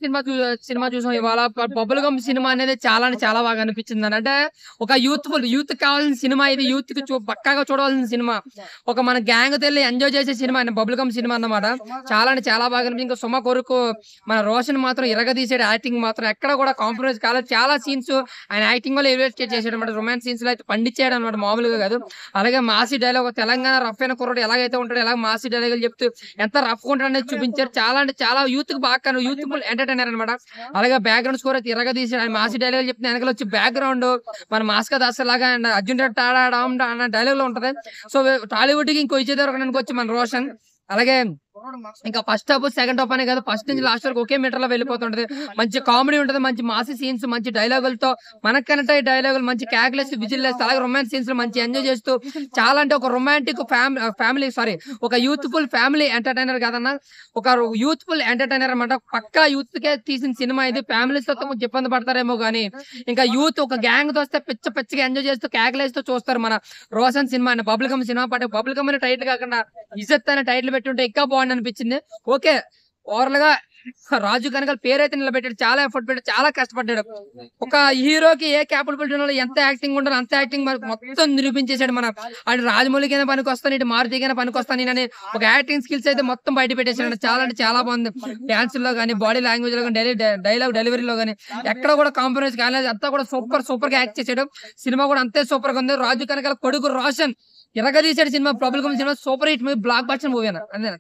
Cinema చూసాం ఇవాళ. Bubble gum cinema అనేది చాలా అంటే చాలా బాగా అనిపించింది. అంటే ఒక యూత్ కావాల్సిన సినిమా ఇది. యూత్ కి పక్కాగా చూడవలసిన సినిమా. ఒక మన గ్యాంగ్ తెల్లి ఎంజాయ్ చేసే సినిమా బబుల్ గమ్ సినిమా అన్నమాట. చాలా అంటే చాలా బాగా అనిపించింది. ఇంకా సుమ కొరకు మన రోషన్ మాత్రం ఇరగదీసాడు. యాక్టింగ్ మాత్రం ఎక్కడ కూడా కాంప్రమైజ్ కాలేదు. చాలా సీన్స్ ఆయన యాక్టింగ్ వల్ల ఎలివేట్ చేసాడు అనమాట. రొమాన్స్ సీన్స్ లో అయితే పండించాడు అనమాట, మామూలుగా కాదు. అలాగే మాసి డైలాగ్, తెలంగాణ రఫ్ అయిన కుర్రాడు ఎలాగైతే ఉంటాడు, ఎలా మాసి డైలాగులు చెప్తూ ఎంత రఫ్ ఉంటాడు అనేది చూపించారు. చాలా అంటే చాలా యూత్ కి బాగా యూత్ఫుల్ ఎంటర్టైనర్ అనమాట. అలాగే బ్యాక్గ్రౌండ్ స్కోర్ అయితే ఇరగదీసాడు. ఆయన మాసి డైలాగ్ చెప్తే వెనకాల వచ్చి బ్యాక్గ్రౌండ్ మన మాస్క దాస్ లాగా అండ్ అర్జున్ రెడ్డి అన్న డైలాగ్ లో ఉంటది. సో టాలీవుడ్ కి ఇంకో ఇచ్చేదొరకడానికి వచ్చి మన రోషన్. అలాగే ఇంకా ఫస్ట్ హాఫ్ సెకండ్ హాఫ్ అనే కాదు, ఫస్ట్ నుంచి లాస్ట్ వరకు ఒకే మీటర్ లో వెళ్ళిపోతుంటది. మంచి కామెడీ ఉంటది, మంచి మాసి సీన్స్, మంచి డైలాగులతో మనకు కనెక్ట్ అయ్యే డైలాగులు, మంచి క్యాక్లెస్ విజిల్ వేస్తే, అలాగే రొమాన్స్ సీన్స్ లో మంచి ఎంజాయ్ చేస్తూ చాలా అంటే ఒక రొమాంటిక్ ఫ్యామిలీ ఒక యూత్ఫుల్ ఫ్యామిలీ ఎంటర్టైనర్ కాదన్నా, ఒక యూత్ఫుల్ ఎంటర్టైనర్ అనమాట. పక్కా యూత్ కే తీసిన సినిమా ఇది. ఫ్యామిలీస్ తో కొంచెం ఇబ్బంది పడతారేమో కానీ ఇంకా యూత్ ఒక గ్యాంగ్ తో వస్తే పిచ్చిగా ఎంజాయ్ చేస్తూ క్యాక్లేస్తూ చూస్తారు మన Roshan cinema. Bubble gum cinema పాటు బబుల్ గమ్ అనే టైటిల్ కాకుండా ఇజ్జత్ అనే టైటిల్ పెట్టి ఉంటే ఇంకా బాగుంది అనిపించింది. ఓకే, ఓవరాల్ గా రాజు కనకాల పేరైతే నిలబెట్టాడు, చాలా ఎఫర్ట్ పెట్టాడు, చాలా కష్టపడ్డాడు. ఒక హీరోకి ఏ క్యాపబిలిటీ ఉండాలో, ఎంత యాక్టింగ్ ఉండాలో అంత యాక్టింగ్ మొత్తం నిరూపించేశాడు. మన అటు రాజమౌళికైనా పనికి వస్తాను, ఇటు మారుతికైనా పనికి వస్తాను అని ఒక యాక్టింగ్ స్కిల్స్ అయితే మొత్తం బయట పెట్టేశాడు. చాలా అంటే చాలా బాగుంది. డాన్స్ లో కానీ, బాడీ లాంగ్వేజ్ లో కానీ, డైలాగ్ డెలివరీలో కానీ ఎక్కడ కూడా కాంప్రమైజ్ కాలేదు. అంతా కూడా సూపర్ గా యాక్ట్ చేశాడు. సినిమా కూడా అంతే సూపర్ గా ఉంది. రాజు కనకాల కొడుకు రోషన్ ఇరగదీశాడు cinema. Bubble gum cinema super hit movie, blockbuster movie అన్న.